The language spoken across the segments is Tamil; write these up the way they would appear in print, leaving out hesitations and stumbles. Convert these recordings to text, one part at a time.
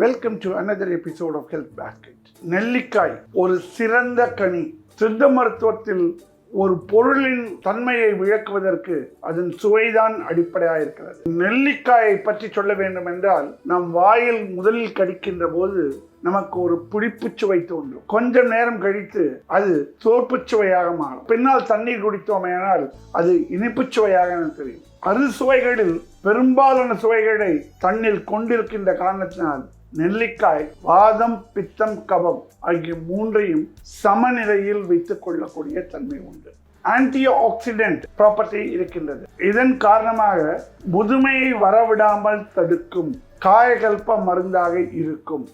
Welcome to another episode of Health Basket. நெல்லிக்காய் ஒரு சிறந்த கனி. சித்த மருத்துவத்தில் ஒரு பொருளின் தன்மையை விளக்குவதற்கு அதன் சுவைதான் அடிப்படையாக இருக்கிறது. நெல்லிக்காயை பற்றி சொல்ல வேண்டும் என்றால், நம் வாயில் முதலில் கடிக்கின்ற போது நமக்கு ஒரு புளிப்புச் சுவை தோன்றும். கொஞ்சம் நேரம் கழித்து அது சோர்ப்புச் சுவையாக மாறும். பின்னால் தண்ணீர் குடித்தோமையானால் அது இனிப்புச் சுவையாக தெரியும். அறுசுவைகளில் பெரும்பாலான சுவைகளை தண்ணீர் கொண்டிருக்கின்ற காரணத்தினால் நெல்லிக்காய் வாதம், பித்தம், கபம் ஆகிய மூன்றையும் சமநிலையில் வைத்துக் கொள்ளக்கூடிய தன்மை உண்டு. ஆன்டி ஆக்சிடென்ட் ப்ராப்பர்ட்டி இருக்கின்றது. இதன் காரணமாக முதுமையை வரவிடாமல் தடுக்கும் காயகல்ப மருந்தாக இருக்கும்.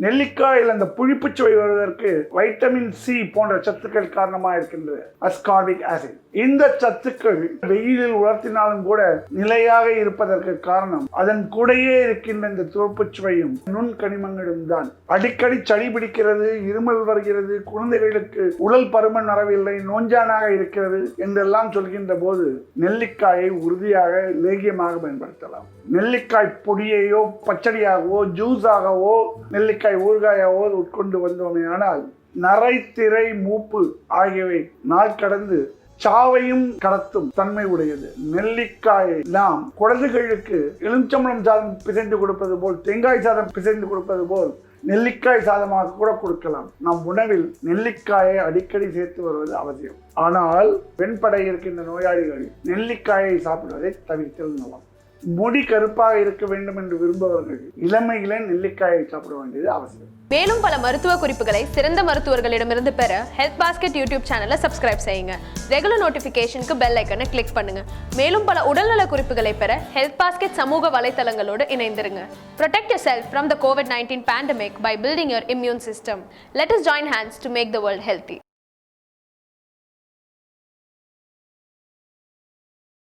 நெல்லிக்காயில் அந்த புளிப்புச் சுவை வருவதற்கு வைட்டமின் சி போன்ற சத்துக்கள் காரணமாக இருக்கின்றது. Ascorbic acid. இந்த சத்துக்கள் வெயிலில் உலர்த்தினாலும் கூட நிலையாக இருப்பதற்கு காரணம் அதன் கூடையே இருக்கின்ற இந்த துவர்ப்புச் சுவையும் நுண் கனிமங்களும் தான். அடிக்கடி சளி பிடிக்கிறது, இருமல் வருகிறது, குழந்தைகளுக்கு உடல் பருமன் வரவில்லை, நோஞ்சானாக இருக்கிறது என்றெல்லாம் சொல்கின்ற போது நெல்லிக்காயை உறுதியாக லேகியமாக பயன்படுத்தலாம். நெல்லிக்காய் பொடியையோ பச்சடியாகவோ ஜூஸாகவோ நெல்லிக்காய் ஊறுகாயாவோ உட்கொண்டு வந்தோமே ஆனால் நரை, திரை, மூப்பு ஆகியவை நாள் கடந்து சாவையும் கடத்தும் தன்மை உடையது. நெல்லிக்காயை நாம் குழந்தைகளுக்கு எலுமிச்சம்பழம் சாதம் பிசைந்து கொடுப்பது போல், தேங்காய் சாதம் பிசைந்து கொடுப்பது போல் நெல்லிக்காய் சாதமாக கூட கொடுக்கலாம். நம் உணவில் நெல்லிக்காயை அடிக்கடி சேர்த்து வருவது அவசியம். ஆனால் வெண்படை இருக்கின்ற நோயாளிகள் நெல்லிக்காயை சாப்பிடுவதை தவிர்த்தல் நலம். முடி கருப்பாக இருக்க வேண்டும் என்று விரும்புபவர்கள் இளமையிலே நெல்லிக்காயை சாப்பிட வேண்டியது அவசியம். மேலும் பல மருத்துவ குறிப்புகளை சிறந்த மருத்துவர்களிடமிருந்து பெற ஹெல்த் பாஸ்கெட் யூடியூப் சேனலை சப்ஸ்கிரைப் செய்யுங்க. ரெகுலர் நோட்டிபிகேஷனுக்கு பெல் ஐக்கனை கிளிக் பண்ணுங்க. மேலும் பல உடல்நல குறிப்புகளை பெற ஹெல்த் பாஸ்கெட் சமூக வலைத்தளங்களோடு இணைந்திருங்க. Protect yourself from the COVID-19 pandemic by building your immune system. Let us join hands to make the world healthy.